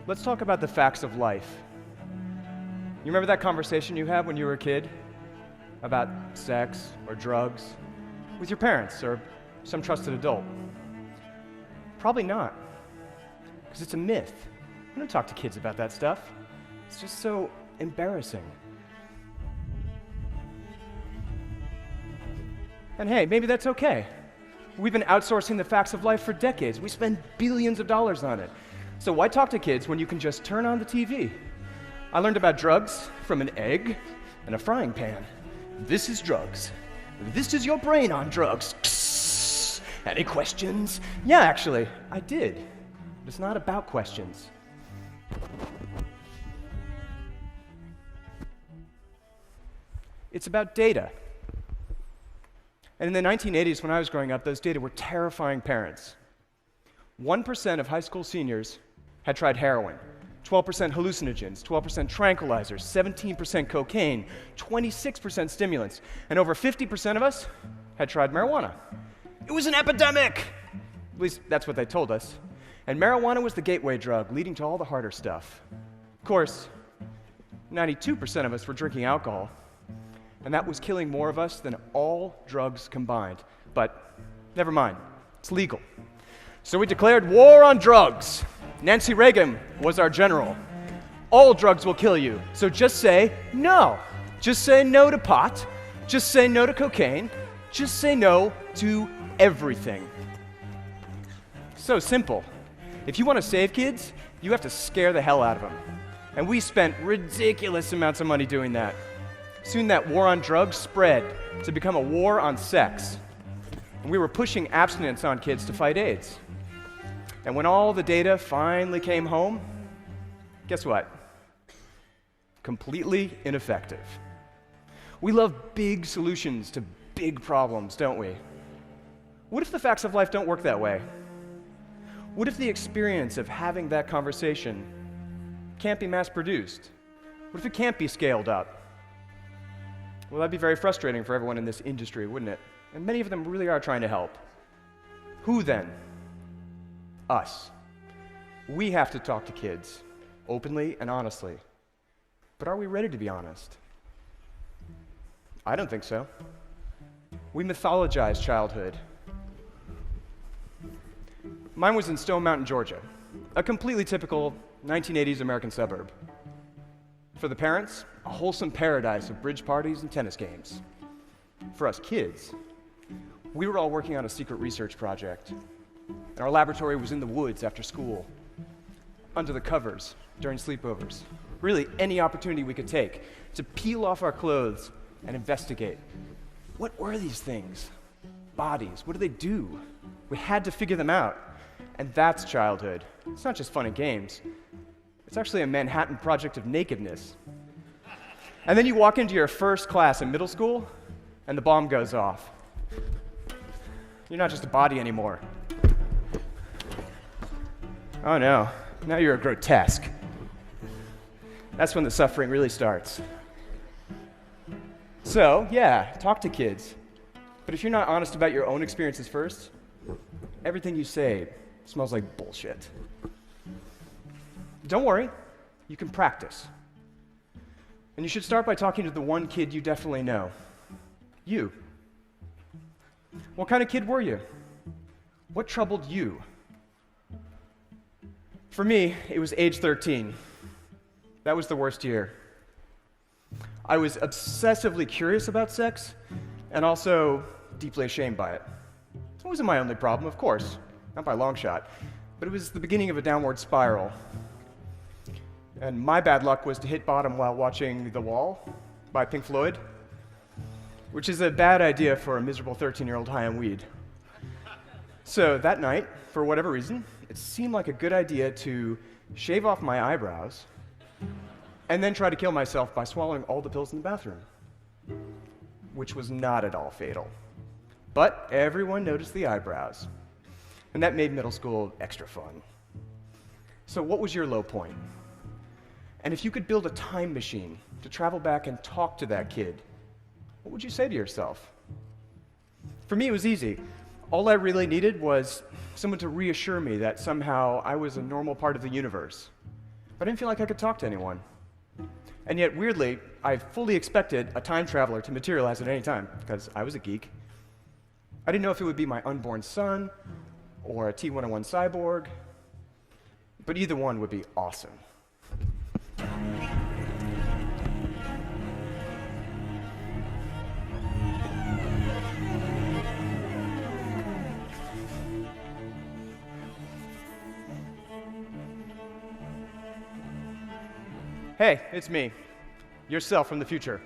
Let's talk about the facts of life. You remember that conversation you had when you were a kid about sex or drugs with your parents or some trusted adult? Probably not, because it's a myth. We don't talk to kids about that stuff. It's just so embarrassing. And hey, maybe that's okay. We've been outsourcing the facts of life for decades. We spend billions of dollars on it. So why talk to kids when you can just turn on the TV? I learned about drugs from an egg and a frying pan. This is drugs. This is your brain on drugs. Psst. Any questions? Yeah, actually, I did. But it's not about questions. It's about data. And in the 1980s, when I was growing up, those data were terrifying parents. 1% of high school seniors had tried heroin, 12% hallucinogens, 12% tranquilizers, 17% cocaine, 26% stimulants, and over 50% of us had tried marijuana. It was an epidemic! At least that's what they told us. And marijuana was the gateway drug, leading to all the harder stuff. Of course, 92% of us were drinking alcohol, and that was killing more of us than all drugs combined. But never mind, it's legal. So we declared war on drugs. Nancy Reagan was our general. All drugs will kill you, so just say no. Just say no to pot. Just say no to cocaine. Just say no to everything. So simple. If you want to save kids, you have to scare the hell out of them. And we spent ridiculous amounts of money doing that. Soon that war on drugs spread to become a war on sex. And we were pushing abstinence on kids to fight AIDS. And when all the data finally came home, guess what? Completely ineffective. We love big solutions to big problems, don't we? What if the facts of life don't work that way? What if the experience of having that conversation can't be mass-produced? What if it can't be scaled up? Well, that'd be very frustrating for everyone in this industry, wouldn't it? And many of them really are trying to help. Who then? Us. We have to talk to kids, openly and honestly. But are we ready to be honest? I don't think so. We mythologize childhood. Mine was in Stone Mountain, Georgia, a completely typical 1980s American suburb. For the parents, a wholesome paradise of bridge parties and tennis games. For us kids, we were all working on a secret research project. And our laboratory was in the woods after school, under the covers, during sleepovers. Really, any opportunity we could take to peel off our clothes and investigate. What were these things? Bodies, what do they do? We had to figure them out. And that's childhood. It's not just fun and games. It's actually a Manhattan Project of nakedness. And then you walk into your first class in middle school, and the bomb goes off. You're not just a body anymore. Oh no, now you're a grotesque. That's when the suffering really starts. So, yeah, talk to kids. But if you're not honest about your own experiences first, everything you say smells like bullshit. Don't worry, you can practice. And you should start by talking to the one kid you definitely know. You. What kind of kid were you? What troubled you? For me, it was age 13. That was the worst year. I was obsessively curious about sex and also deeply ashamed by it. It wasn't my only problem, of course, not by a long shot, but it was the beginning of a downward spiral. And my bad luck was to hit bottom while watching The Wall by Pink Floyd, which is a bad idea for a miserable 13-year-old high on weed. So that night, for whatever reason, it seemed like a good idea to shave off my eyebrows and then try to kill myself by swallowing all the pills in the bathroom, which was not at all fatal. But everyone noticed the eyebrows, and that made middle school extra fun. So what was your low point? And if you could build a time machine to travel back and talk to that kid, what would you say to yourself? For me, it was easy. All I really needed was someone to reassure me that somehow I was a normal part of the universe. but I didn't feel like I could talk to anyone. And yet, weirdly, I fully expected a time traveler to materialize at any time, because I was a geek. I didn't know if it would be my unborn son, or a T-101 cyborg, but either one would be awesome. Hey, it's me, yourself from the future,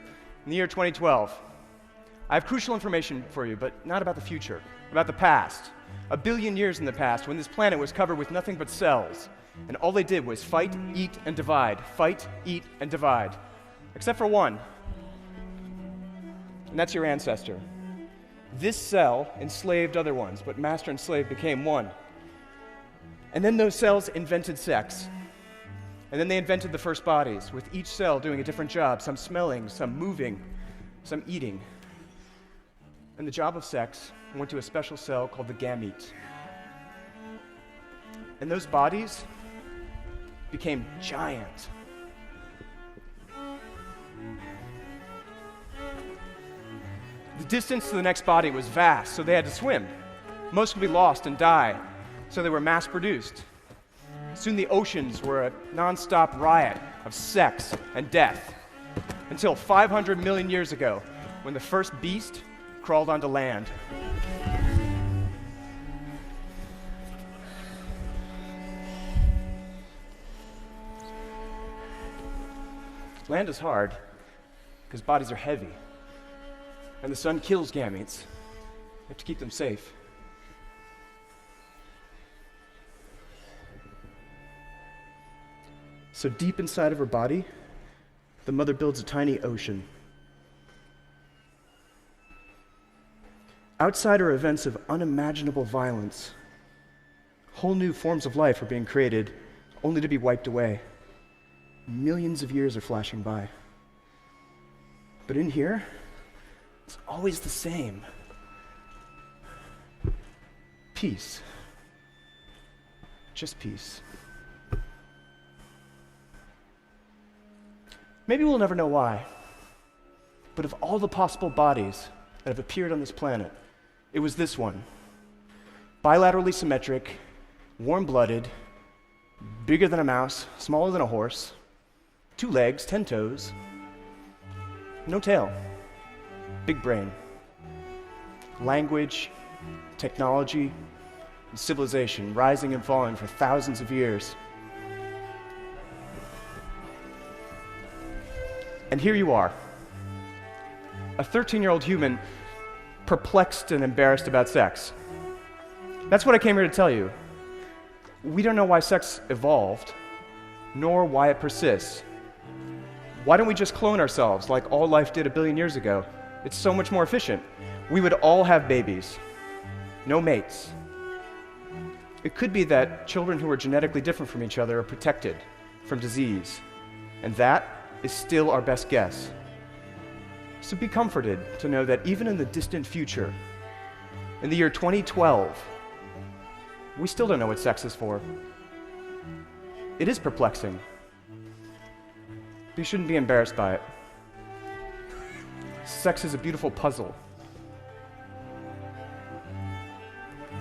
in the year 2012. I have crucial information for you, but not about the future, about the past. A billion years in the past, when this planet was covered with nothing but cells, and all they did was fight, eat, and divide, fight, eat, and divide. Except for one, and that's your ancestor. This cell enslaved other ones, but master and slave became one. And then those cells invented sex. And then they invented the first bodies, with each cell doing a different job, some smelling, some moving, some eating. And the job of sex went to a special cell called the gamete. And those bodies became giant. The distance to the next body was vast, so they had to swim. Most would be lost and die, so they were mass-produced. Soon the oceans were a non-stop riot of sex and death, until 500 million years ago, when the first beast crawled onto land. Land is hard, because bodies are heavy, and the sun kills gametes. You have to keep them safe. So deep inside of her body, the mother builds a tiny ocean. Outside are events of unimaginable violence. Whole new forms of life are being created, only to be wiped away. Millions of years are flashing by. But in here, it's always the same. Peace. Just peace. Maybe we'll never know why, but of all the possible bodies that have appeared on this planet, it was this one. Bilaterally symmetric, warm-blooded, bigger than a mouse, smaller than a horse, 2 legs, 10 toes, no tail, big brain. Language, technology, and civilization rising and falling for thousands of years. And here you are, a 13-year-old human perplexed and embarrassed about sex. That's what I came here to tell you. We don't know why sex evolved, nor why it persists. Why don't we just clone ourselves like all life did a billion years ago? It's so much more efficient. We would all have babies, no mates. It could be that children who are genetically different from each other are protected from disease, and that is still our best guess. So be comforted to know that even in the distant future, in the year 2012, we still don't know what sex is for. It is perplexing. You shouldn't be embarrassed by it. Sex is a beautiful puzzle.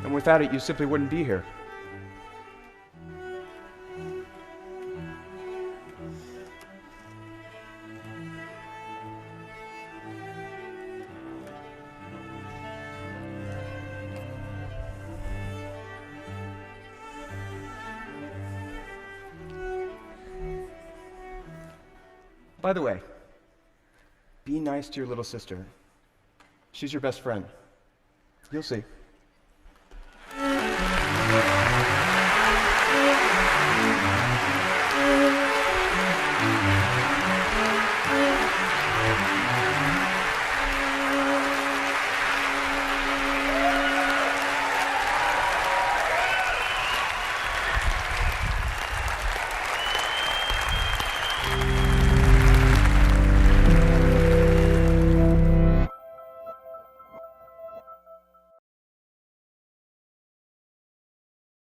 And without it, you simply wouldn't be here. By the way, be nice to your little sister. She's your best friend. You'll see.